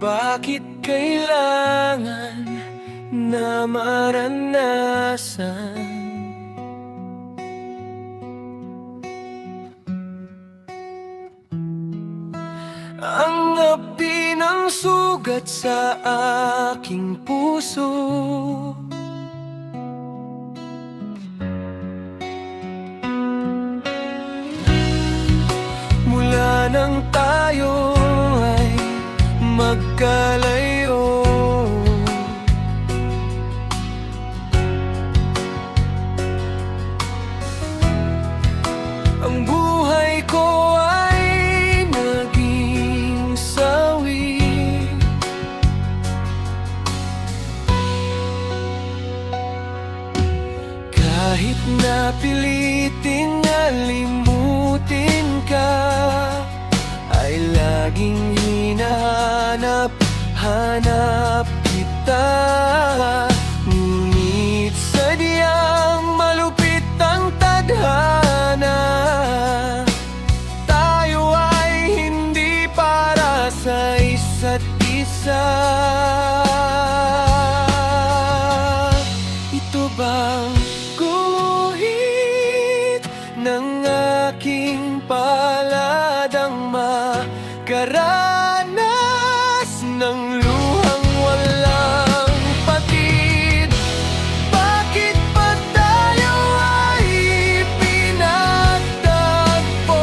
Bakit kailangan na maranasan ang api ng sugat sa aking puso? Mula nang tayo ay magkalayo, ang buhay ko ay naging sawi. Kahit napiliting alimutin ka, ay laging hinahanap kita. Ngunit sadyang malupit ang tadhana, tayo ay hindi para sa isa't isa. Ito bang guhit ng aking paladang makaranas ng luhang walang patid? Bakit pa tayo ay pinagtagpo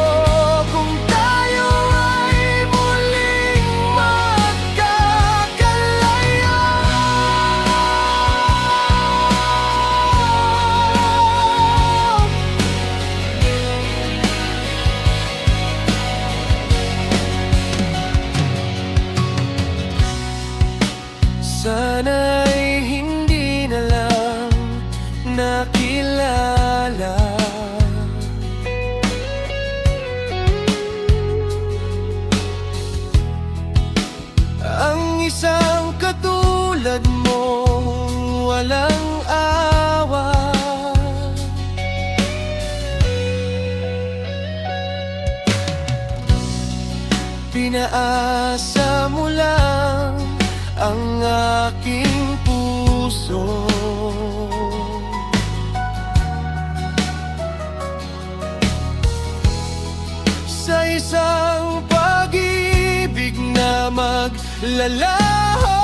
kung tayo ay muling magkakalaya? Sana'y hindi na lang nakilala ang isang katulad mong walang awa. Pinaasa mo lang ang aking puso, sa isang pag-ibig na maglalaho.